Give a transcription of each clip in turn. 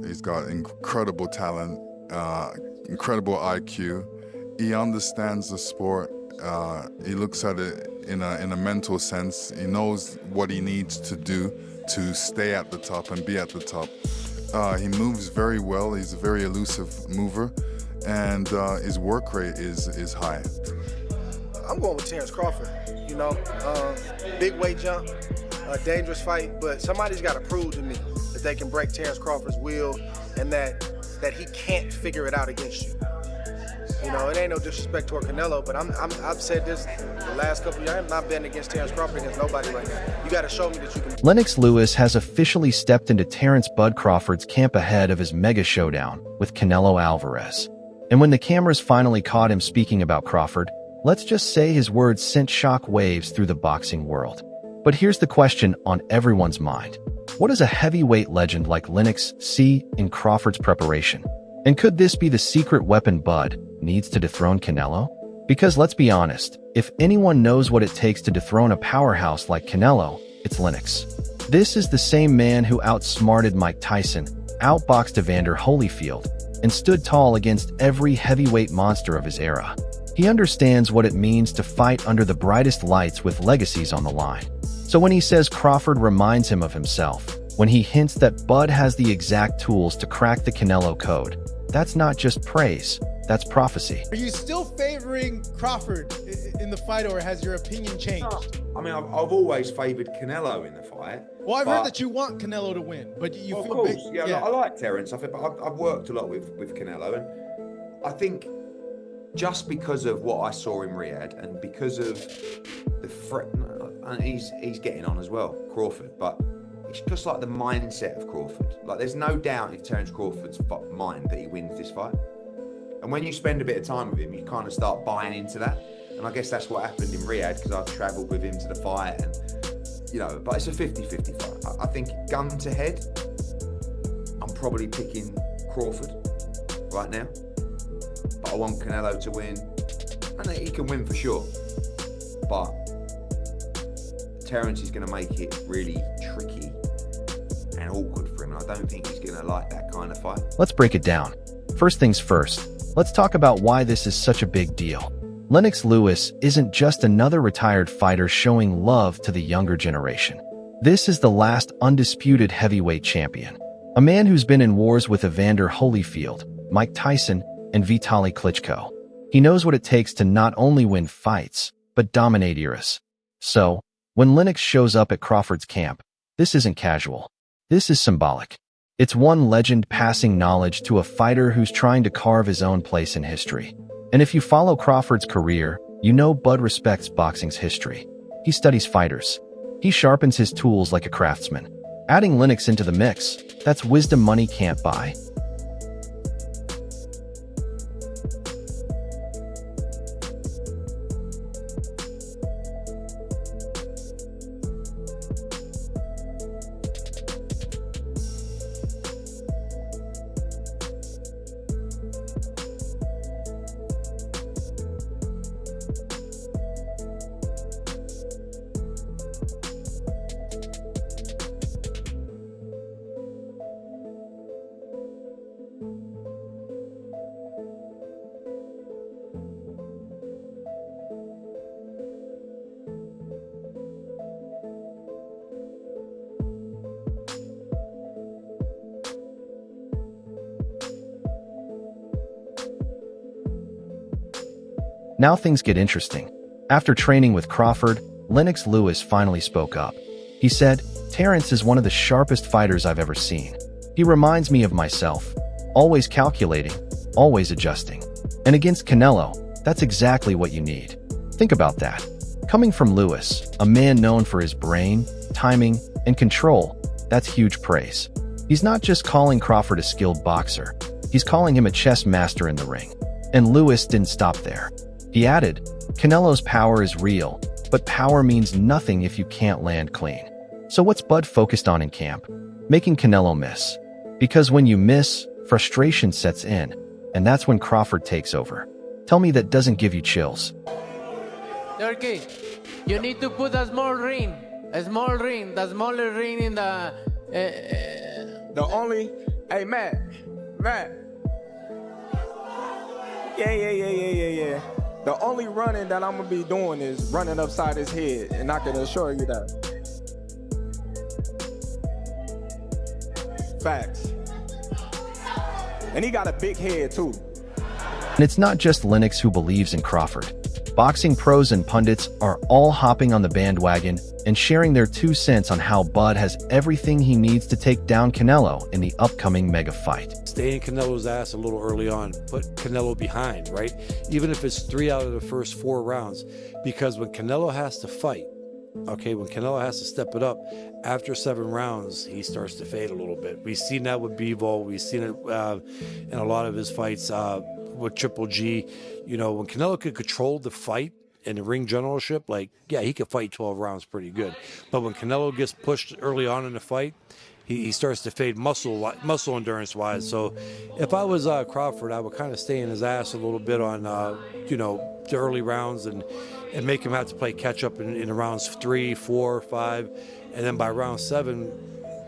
He's got incredible talent, incredible IQ. He understands the sport. He looks at it in a mental sense. He knows what he needs to do to stay at the top and be at the top. He moves very well. He's a very elusive mover, and his work rate is high. I'm going with Terence Crawford. You know, big weight jump, a dangerous fight, but somebody's got to prove to me that they can break Terence Crawford's will and that he can't figure it out against you. You know, it ain't no disrespect toward Canelo, but I've said this the last couple of years. I'm not betting against Terence Crawford against nobody right now. You got to show me that you can. Lennox Lewis has officially stepped into Terence "Bud" Crawford's camp ahead of his mega showdown with Canelo Alvarez. And when the cameras finally caught him speaking about Crawford, let's just say his words sent shock waves through the boxing world. But here's the question on everyone's mind. What does a heavyweight legend like Lennox see in Crawford's preparation? And could this be the secret weapon Bud needs to dethrone Canelo? Because let's be honest, if anyone knows what it takes to dethrone a powerhouse like Canelo, it's Lennox. This is the same man who outsmarted Mike Tyson, outboxed Evander Holyfield, and stood tall against every heavyweight monster of his era. He understands what it means to fight under the brightest lights with legacies on the line. So when he says Crawford reminds him of himself, when he hints that Bud has the exact tools to crack the Canelo code, that's not just praise, that's prophecy. Are you still favoring Crawford in the fight, or has your opinion changed? I mean, I've always favoured Canelo in the fight. Well, I've heard that you want Canelo to win, but you of feel course, big. yeah. I like Terence. I've worked a lot with Canelo, and I think just because of what I saw in Riyadh and because of the threat, and he's getting on as well, Crawford, but it's just like the mindset of Crawford. Like, there's no doubt in Terence Crawford's mind that he wins this fight. And when you spend a bit of time with him, you kind of start buying into that. And I guess that's what happened in Riyadh, because I've travelled with him to the fight, and you know, but it's a 50-50 fight. I think gun to head, I'm probably picking Crawford right now. But I want Canelo to win, and he can win for sure. But Terence is going to make it really tricky and awkward for him, and I don't think he's going to like that kind of fight. Let's break it down. First things first, let's talk about why this is such a big deal. Lennox Lewis isn't just another retired fighter showing love to the younger generation. This is the last undisputed heavyweight champion, a man who's been in wars with Evander Holyfield, Mike Tyson, and Vitaly Klitschko. He knows what it takes to not only win fights, but dominate eras. So, when Lennox shows up at Crawford's camp, this isn't casual. This is symbolic. It's one legend passing knowledge to a fighter who's trying to carve his own place in history. And if you follow Crawford's career, you know Bud respects boxing's history. He studies fighters. He sharpens his tools like a craftsman. Adding Lennox into the mix, that's wisdom money can't buy. Now things get interesting. After training with Crawford, Lennox Lewis finally spoke up. He said, "Terence is one of the sharpest fighters I've ever seen. He reminds me of myself, always calculating, always adjusting. And against Canelo, that's exactly what you need." Think about that. Coming from Lewis, a man known for his brain, timing, and control, that's huge praise. He's not just calling Crawford a skilled boxer, he's calling him a chess master in the ring. And Lewis didn't stop there. He added, "Canelo's power is real, but power means nothing if you can't land clean." So what's Bud focused on in camp? Making Canelo miss. Because when you miss, frustration sets in, and that's when Crawford takes over. Tell me that doesn't give you chills. Turkey, you need to put a small ring, the smaller ring in the... The only Hey, Matt. Yeah. The only running that I'm gonna be doing is running upside his head, and I can assure you that. Facts. And he got a big head too. And it's not just Lennox who believes in Crawford. Boxing pros and pundits are all hopping on the bandwagon and sharing their 2 cents on how Bud has everything he needs to take down Canelo in the upcoming mega fight. Stay in Canelo's ass a little early on, put Canelo behind, right? Even if it's 3 out of the first 4 rounds, because when Canelo has to fight, okay, when Canelo has to step it up, after 7 rounds, he starts to fade a little bit. We've seen that with Bivol. We've seen it in a lot of his fights with Triple G. You know, when Canelo could control the fight and the ring generalship, like, yeah, he could fight 12 rounds pretty good. But when Canelo gets pushed early on in the fight, he starts to fade muscle endurance-wise. So if I was Crawford, I would kind of stay in his ass a little bit on, you know, the early rounds and make him have to play catch-up in the rounds 3, 4, 5. And then by round 7,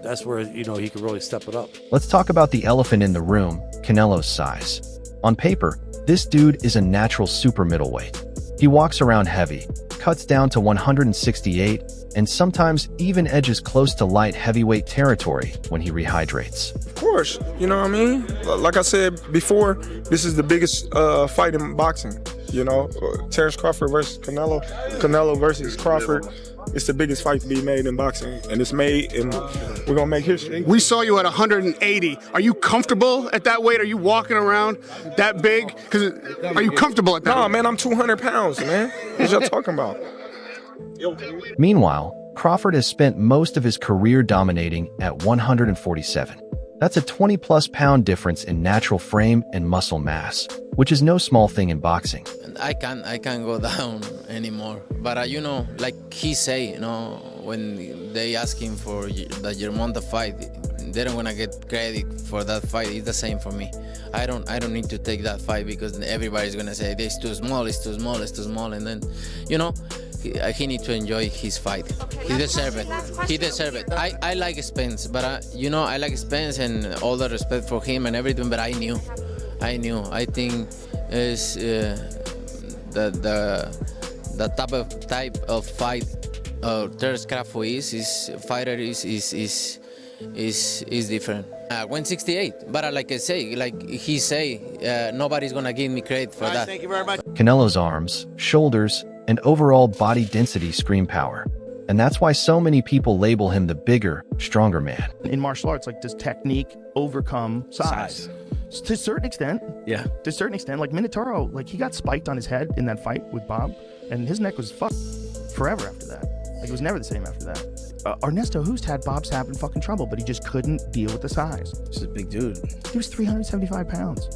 that's where, you know, he can really step it up. Let's talk about the elephant in the room, Canelo's size. On paper, this dude is a natural super middleweight. He walks around heavy, cuts down to 168, and sometimes even edges close to light heavyweight territory when he rehydrates. Of course, you know what I mean? Like I said before, this is the biggest fight in boxing. You know, Terence Crawford versus Canelo, Canelo versus Crawford. It's the biggest fight to be made in boxing, and it's made, and we're gonna make history. We saw you at 180. Are you comfortable at that weight? Are you walking around that big? Are you comfortable at that? Nah, man, I'm 200 pounds, man. What y'all talking about? Meanwhile, Crawford has spent most of his career dominating at 147. That's a 20-plus pound difference in natural frame and muscle mass, which is no small thing in boxing. I can't go down anymore. But you know, like he say, you know, when they ask him for the Germonta fight, they don't wanna get credit for that fight. It's the same for me. I don't need to take that fight because everybody's gonna say it's too small, it's too small, it's too small, and then, you know, he need to enjoy his fight. He deserve it. He deserve it. I like Spence, but you know, I like Spence and all the respect for him and everything. But I knew. I think is the type of fight Terence Crawford is fighter is different. 168, but like I say, like he say, nobody's gonna give me credit for that. Thank you very much. Canelo's arms, shoulders, and overall body density scream power. And that's why so many people label him the bigger, stronger man. In martial arts, like, does technique overcome size? To a certain extent. Yeah. To a certain extent. Like Minotauro, like, he got spiked on his head in that fight with Bob, and his neck was fucked forever after that. Like, it was never the same after that. Ernesto Hoost had Bob Sapp in fucking trouble, but he just couldn't deal with the size. He's a big dude. He was 375 pounds.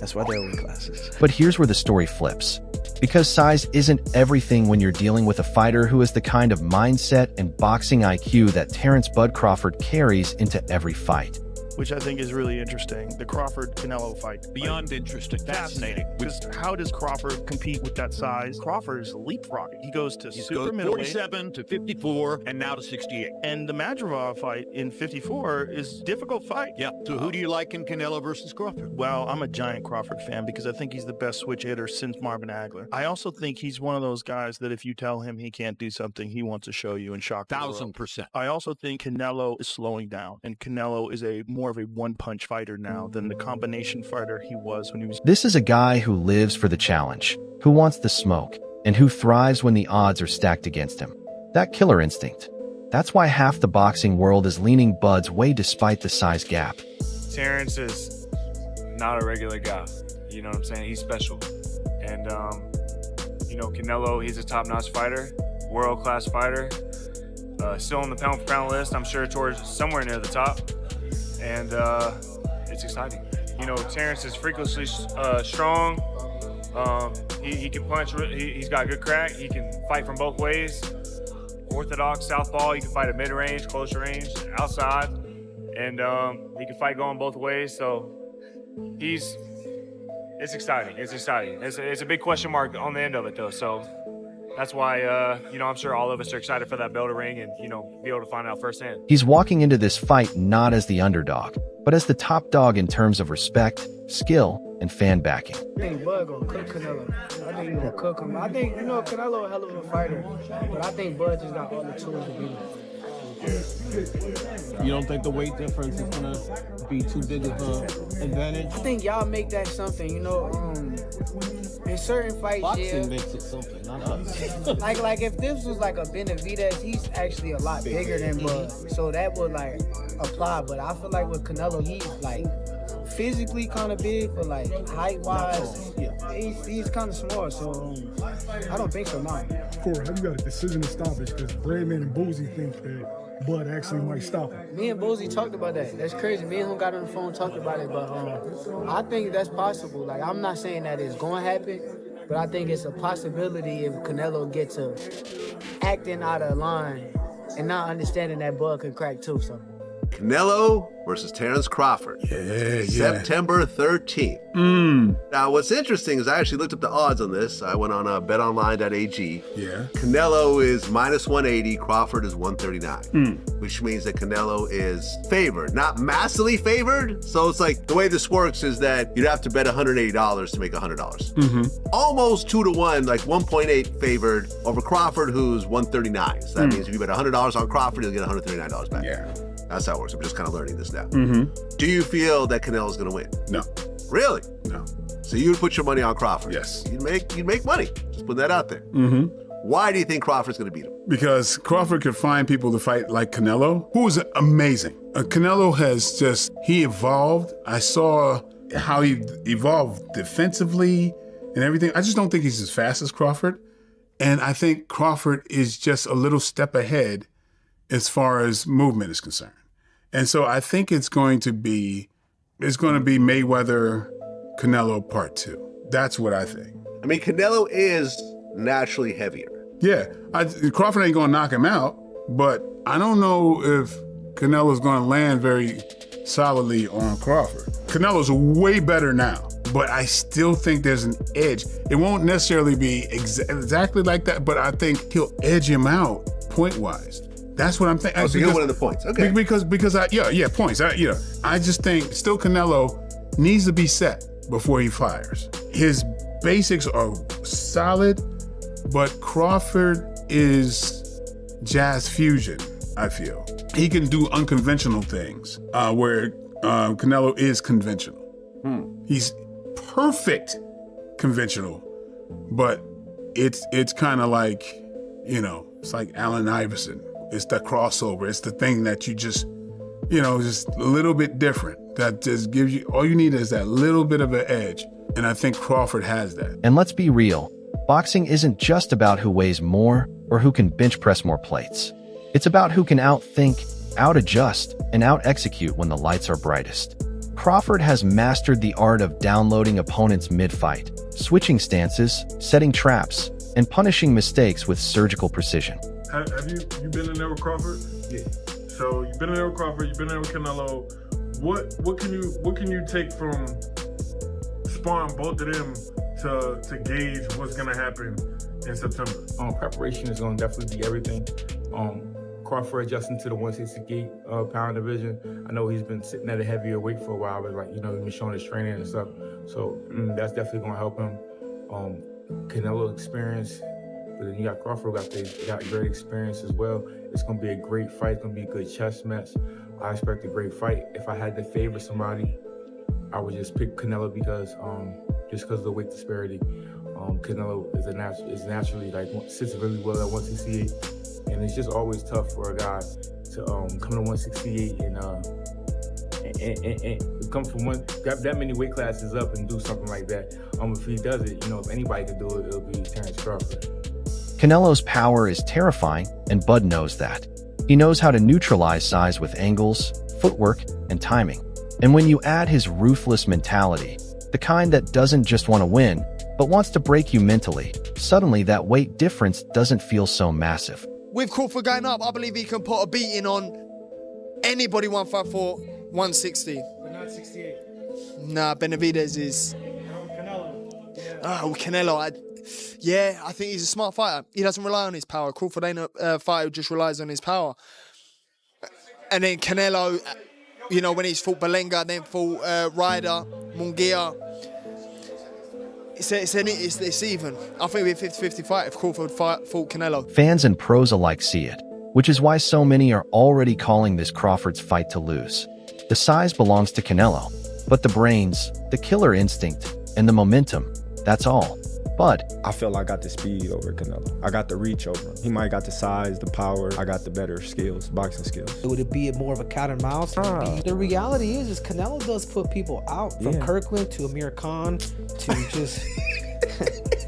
That's why they're weight classes. But here's where the story flips. Because size isn't everything when you're dealing with a fighter who has the kind of mindset and boxing IQ that Terence "Bud" Crawford carries into every fight. Which I think is really interesting. The Crawford-Canelo fight. Beyond interesting. Fascinating. Because how does Crawford compete with that size? Crawford is leapfrogging. He goes to super middleweight. 47 to 54 and now to 68. And the Madrigal fight in 54 is a difficult fight. Yeah. So who do you like in Canelo versus Crawford? Well, I'm a giant Crawford fan because I think he's the best switch hitter since Marvin Hagler. I also think he's one of those guys that if you tell him he can't do something, he wants to show you and shock the world. 1000%. I also think Canelo is slowing down, and Canelo is more of a one-punch fighter now than the combination fighter he was when he was. This is a guy who lives for the challenge, who wants the smoke, and who thrives when the odds are stacked against him. That killer instinct. That's why half the boxing world is leaning Bud's way despite the size gap. Terence is not a regular guy. You know what I'm saying? He's special. And, you know, Canelo, he's a top-notch fighter, world-class fighter. Still on the pound-for-pound list, I'm sure towards somewhere near the top. And it's exciting. You know, Terence is freakishly strong. He can punch. He's got good crack. He can fight from both ways. Orthodox, southpaw. He can fight at mid-range, closer range, outside. And he can fight going both ways. So it's exciting. It's exciting. It's a big question mark on the end of it, though. So that's why, I'm sure all of us are excited for that bell to ring and, be able to find out firsthand. He's walking into this fight not as the underdog, but as the top dog in terms of respect, skill, and fan backing. I think Bud gonna cook Canelo. I think he's gonna cook him. I think, Canelo a hell of a fighter, but I think Bud just got all the tools to beat him. You don't think the weight difference is gonna be too big of an advantage? I think y'all make that something, in certain fights, Boxing makes it something, not us. like if this was like a Benavidez, he's actually a lot bigger than Bud, so that would like apply. But I feel like with Canelo, he's like physically kind of big, but like height wise, he's kind of small. So I don't think so, no. Corey, have you got a decision to stoppage? Because Breadman and Boozy think that Bud actually might stop him. Me and Boozy talked about that. That's crazy. Me and him got on the phone, talked about it, but I think that's possible. Like, I'm not saying that it's going to happen, but I think it's a possibility if Canelo gets to acting out of line and not understanding that Bud could crack too. So Canelo versus Terence Crawford. September 13th. Now, what's interesting is I actually looked up the odds on this. I went on betonline.ag. Yeah. Canelo is minus 180, Crawford is 139, which means that Canelo is favored, not massively favored. So it's like the way this works is that you'd have to bet $180 to make $100. Almost 2-to-1, like 1.8 favored over Crawford, who's 139. So that means if you bet $100 on Crawford, you'll get $139 back. Yeah. That's how it works. I'm just kind of learning this now. Do you feel that Canelo's going to win? No. Really? No. So you would put your money on Crawford? Yes. You'd make money. Just put that out there. Why do you think Crawford's going to beat him? Because Crawford could find people to fight like Canelo, who is amazing. Canelo has he evolved. I saw how he evolved defensively and everything. I just don't think he's as fast as Crawford. And I think Crawford is just a little step ahead as far as movement is concerned. And so I think it's going to be Mayweather Canelo part 2. That's what I think. I mean, Canelo is naturally heavier. Yeah, Crawford ain't gonna knock him out, but I don't know if Canelo's gonna land very solidly on Crawford. Canelo's way better now, but I still think there's an edge. It won't necessarily be exactly like that, but I think he'll edge him out point-wise. That's what I'm thinking. Oh, so he'll win in the points. Okay. Because points. I just think still Canelo needs to be set before he fires. His basics are solid, but Crawford is jazz fusion, I feel. He can do unconventional things where Canelo is conventional. He's perfect conventional, but it's kind of like, it's like Allen Iverson. It's the crossover. It's the thing that you just a little bit different. That just gives you, all you need is that little bit of an edge. And I think Crawford has that. And let's be real, boxing isn't just about who weighs more or who can bench press more plates. It's about who can outthink, out-adjust, and out-execute when the lights are brightest. Crawford has mastered the art of downloading opponents mid-fight, switching stances, setting traps, and punishing mistakes with surgical precision. Have you been in there with Crawford? Yeah. So you've been in there with Crawford, you've been there with Canelo. What can you take from sparring both of them to gauge what's gonna happen in September? Preparation is gonna definitely be everything. Crawford adjusting to the 168 pound division. I know he's been sitting at a heavier weight for a while, but he's been showing his training and stuff. So that's definitely gonna help him. Canelo experience. But then you got Crawford, got great experience as well. It's going to be a great fight. It's going to be a good chess match. I expect a great fight. If I had to favor somebody, I would just pick Canelo because of the weight disparity. Canelo is naturally sits really well at 168, and it's just always tough for a guy to come to 168 and come from grab that many weight classes up and do something like that. If he does it, if anybody could do it, it'll be Terence Crawford. Canelo's power is terrifying, and Bud knows that. He knows how to neutralize size with angles, footwork, and timing. And when you add his ruthless mentality, the kind that doesn't just want to win, but wants to break you mentally, suddenly that weight difference doesn't feel so massive. With Crawford going up, I believe he can put a beating on anybody 154, 160. But not 68. Nah, Benavidez is... Canelo. Oh, Canelo. yeah, I think he's a smart fighter. He doesn't rely on his power. Crawford ain't a fighter who just relies on his power. And then Canelo, you know, when he's fought Belenga, then fought Ryder, Munguia, it's even. I think it'd be a 50-50 fight if Crawford fought Canelo. Fans and pros alike see it, which is why so many are already calling this Crawford's fight to lose. The size belongs to Canelo, but the brains, the killer instinct, and the momentum, that's all. But I feel I got the speed over Canelo. I got the reach over him. He might got the size, the power. I got the better skills, boxing skills. Would it be more of a cat and mouse? The reality is Canelo does put people out. From Kirkland to Amir Khan to just...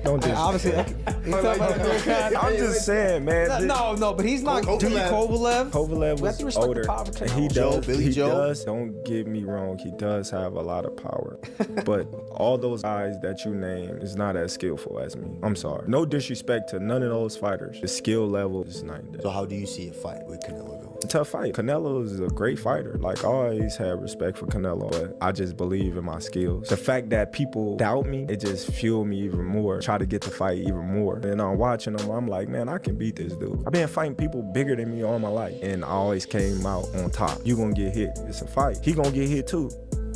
Don't do obviously, I'm just saying, man. No, but he's not. Kovalev. Kovalev was older. And he does. Don't get me wrong. He does have a lot of power, but all those guys that you name is not as skillful as me. I'm sorry. No disrespect to none of those fighters. The skill level is not there. So how do you see a fight with Canelo going? A tough fight. Canelo is a great fighter. Like, I always had respect for Canelo, but I just believe in my skills. The fact that people doubt me, it just fueled me even more. Try to get the fight even more. And I'm watching him, I'm like, man, I can beat this dude. I've been fighting people bigger than me all my life, and I always came out on top. You gonna get hit. It's a fight. He gonna get hit too.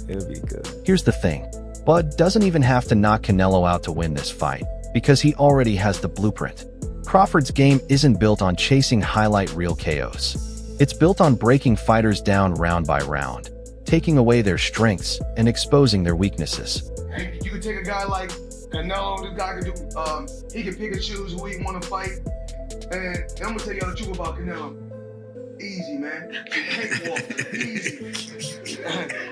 It'll be good. here's the thing. Bud doesn't even have to knock Canelo out to win this fight, because he already has the blueprint. Crawford's game isn't built on chasing highlight reel KOs. It's built on breaking fighters down round by round, taking away their strengths and exposing their weaknesses. You can take a guy like Canelo, this guy can do, he can pick and choose who he want to fight. And I'm gonna tell y'all the truth about Canelo. Easy, man. Cakewalk. Easy.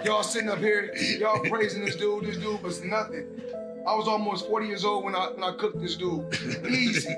Y'all sitting up here, y'all praising this dude was nothing. I was almost 40 years old when I cooked this dude. Easy.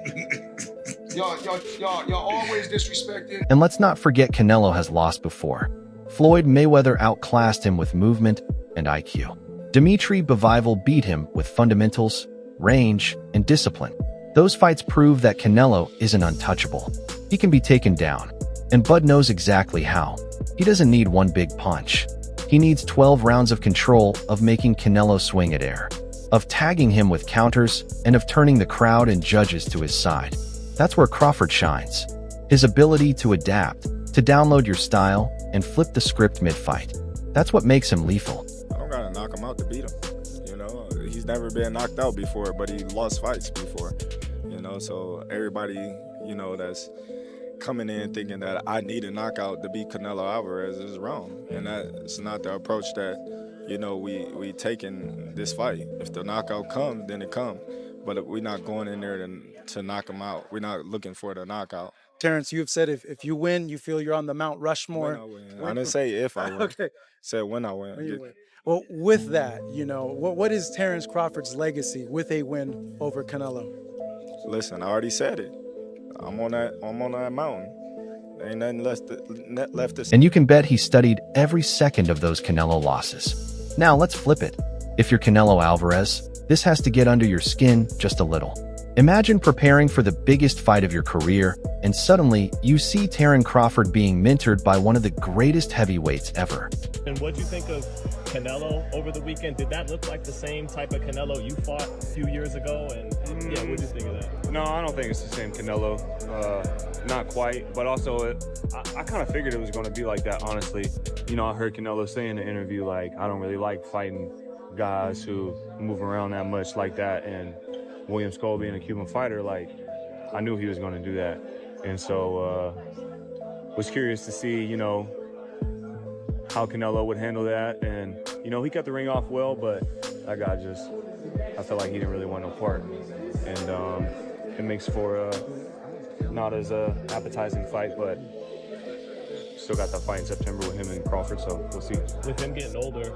Y'all always disrespected. And let's not forget Canelo has lost before. Floyd Mayweather outclassed him with movement and IQ. Dimitri Bivol beat him with fundamentals, range, and discipline. Those fights prove that Canelo isn't untouchable. He can be taken down. And Bud knows exactly how. He doesn't need one big punch. He needs 12 rounds of control of making Canelo swing at air, of tagging him with counters, and of turning the crowd and judges to his side. That's where Crawford shines. His ability to adapt, to download your style, and flip the script mid-fight. That's what makes him lethal. I don't gotta knock him out to beat him. You know, he's never been knocked out before, but he lost fights before. You know, so everybody, you know, that's coming in thinking that I need a knockout to beat Canelo Alvarez is wrong. And that's not the approach that, you know, we take in this fight. If the knockout comes, then it comes. But we're not going in there to knock him out. We're not looking for the knockout. Terrence, you've said if you win, you feel you're on the Mount Rushmore. When I win. I didn't say if I win. Okay. Said when I win. When you win. Well, with that, you know, what is Terence Crawford's legacy with a win over Canelo? Listen, I already said it. I'm on that mountain. There ain't nothing left to say. And you can bet he studied every second of those Canelo losses. Now let's flip it. If you're Canelo Alvarez, this has to get under your skin just a little. Imagine preparing for the biggest fight of your career, and suddenly you see Terence Crawford being mentored by one of the greatest heavyweights ever. And what'd you think of Canelo over the weekend? Did that look like the same type of Canelo you fought a few years ago? And yeah, what'd you think of that? No, I don't think it's the same Canelo. Not quite, but also I kind of figured it was going to be like that, honestly. You know, I heard Canelo say in the interview, like, I don't really like fighting guys who move around that much like that. And William Skull being a Cuban fighter, like, I knew he was going to do that. And so was curious to see, you know, how Canelo would handle that. And, you know, he kept the ring off well, but that guy just, I felt like he didn't really want no part. And it makes for not as appetizing fight, but still got that fight in September with him and Crawford, so we'll see. With him getting older,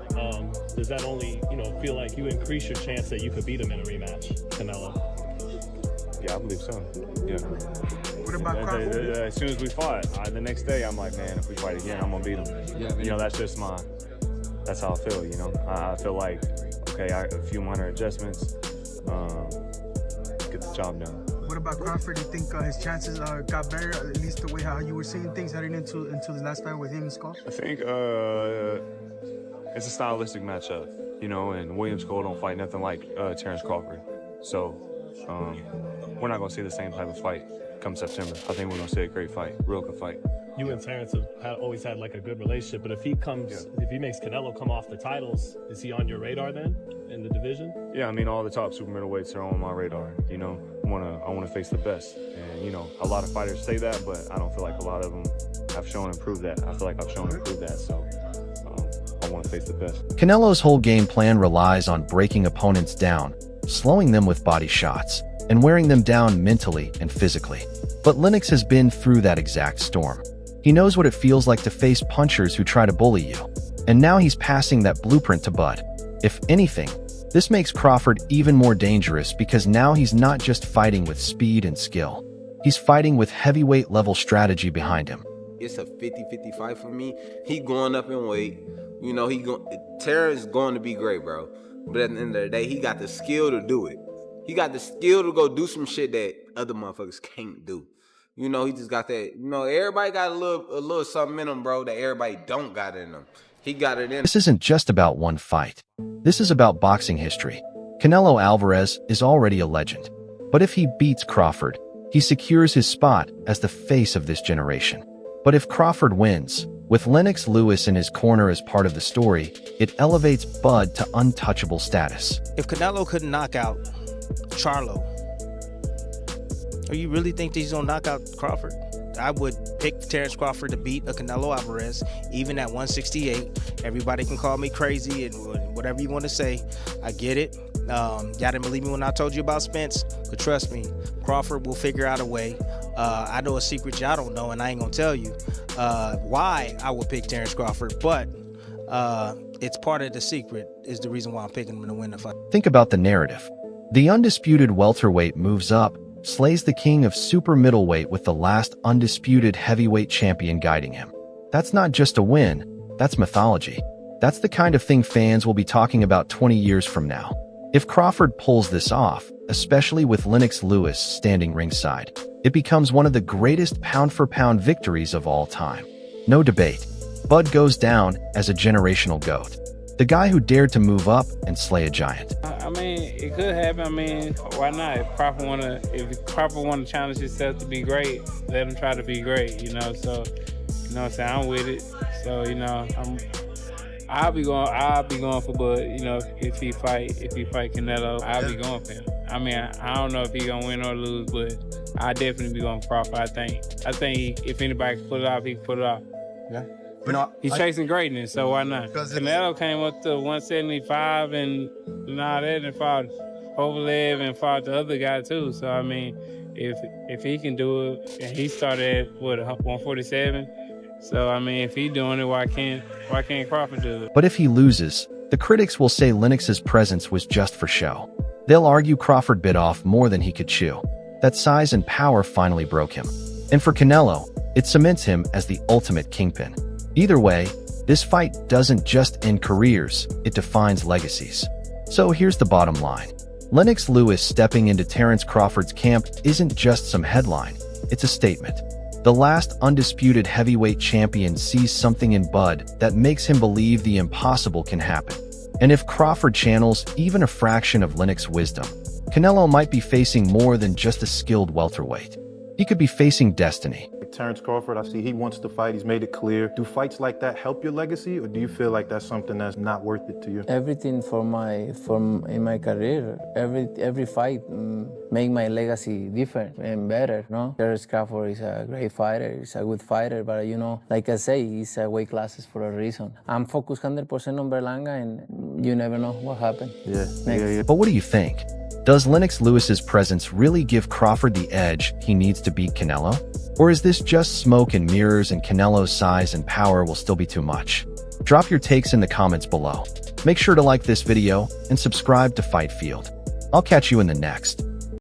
does that only, you know, feel like you increase your chance that you could beat him in a rematch, Canelo? Yeah, I believe so. Yeah. What about Crawford? As soon as we fought, the next day I'm like, man, if we fight again, I'm gonna beat him. Yeah, you know, that's just that's how I feel. You know, I feel like, okay, a few minor adjustments, get the job done. What about Crawford? Do you think his chances got better, at least the way how you were seeing things heading into the last fight with him and Skull? I think it's a stylistic matchup, you know, and William Skull don't fight nothing like Terence Crawford. So we're not gonna see the same type of fight come September. I think we're gonna see a great fight, real good fight. You and Terence have always had like a good relationship, but if he makes Canelo come off the titles, is he on your radar then in the division? Yeah, I mean, all the top super middleweights are on my radar. You know, I wanna face the best, and you know, a lot of fighters say that, but I don't feel like a lot of them have shown and proved that. I feel like I've shown and proved that, so I want to face the best. Canelo's whole game plan relies on breaking opponents down, slowing them with body shots, and wearing them down mentally and physically. But Lennox has been through that exact storm. He knows what it feels like to face punchers who try to bully you. And now he's passing that blueprint to Bud. If anything, this makes Crawford even more dangerous because now he's not just fighting with speed and skill. He's fighting with heavyweight level strategy behind him. It's a 50-50 fight for me. He going up in weight. You know, Terrence going to be great, bro. But at the end of the day, he got the skill to do it. He got the skill to go do some shit that other motherfuckers can't do. You know, he just got that. You know, everybody got a little something in them, bro, that everybody don't got in them. He got it in. This isn't just about one fight. This is about boxing history. Canelo Alvarez is already a legend. But if he beats Crawford, he secures his spot as the face of this generation. But if Crawford wins, with Lennox Lewis in his corner as part of the story, it elevates Bud to untouchable status. If Canelo couldn't knock out Charlo, or you really think that he's gonna knock out Crawford? I would pick Terence Crawford to beat a Canelo Alvarez, even at 168. Everybody can call me crazy and whatever you want to say. I get it. Y'all didn't believe me when I told you about Spence, but trust me, Crawford will figure out a way. I know a secret y'all don't know, and I ain't gonna tell you why I would pick Terence Crawford, but it's part of the secret is the reason why I'm picking him to win the fight. Think about the narrative. The undisputed welterweight moves up, slays the king of super middleweight with the last undisputed heavyweight champion guiding him. That's not just a win, that's mythology. That's the kind of thing fans will be talking about 20 years from now. If Crawford pulls this off, especially with Lennox Lewis standing ringside, it becomes one of the greatest pound-for-pound victories of all time. No debate. Bud goes down as a generational GOAT. The guy who dared to move up and slay a giant. I mean, it could happen. I mean, why not? If Crawford wanna challenge himself to be great, let him try to be great, you know. So, you know what I'm saying? I'm with it. So, you know, I'll be going for Bud, you know, if he fight Canelo, I'll be going for him. I mean, I don't know if he gonna win or lose, but I'll definitely be going for Crawford. I think if anybody can pull it off, he can pull it off. Yeah. You know, he's chasing greatness, so why not? Canelo came up to 175 and that and fought Kovalev and fought the other guy too. So I mean, if he can do it, and he started at 147. So I mean, if he's doing it, why can't Crawford do it? But if he loses, the critics will say Lennox's presence was just for show. They'll argue Crawford bit off more than he could chew. That size and power finally broke him. And for Canelo, it cements him as the ultimate kingpin. Either way, this fight doesn't just end careers, it defines legacies. So here's the bottom line. Lennox Lewis stepping into Terence Crawford's camp isn't just some headline, it's a statement. The last undisputed heavyweight champion sees something in Bud that makes him believe the impossible can happen. And if Crawford channels even a fraction of Lennox's wisdom, Canelo might be facing more than just a skilled welterweight. He could be facing destiny. Terence Crawford, I see he wants to fight. He's made it clear. Do fights like that help your legacy, or do you feel like that's something that's not worth it to you? Everything in my career, every fight make my legacy different and better. No, Terence Crawford is a great fighter. He's a good fighter, but you know, like I say, he's weight classes for a reason. I'm focused 100% on Berlanga, and you never know what happened. Yeah. But what do you think? Does Lennox Lewis's presence really give Crawford the edge he needs to beat Canelo? Or is this just smoke and mirrors and Canelo's size and power will still be too much? Drop your takes in the comments below. Make sure to like this video and subscribe to Fight Field. I'll catch you in the next.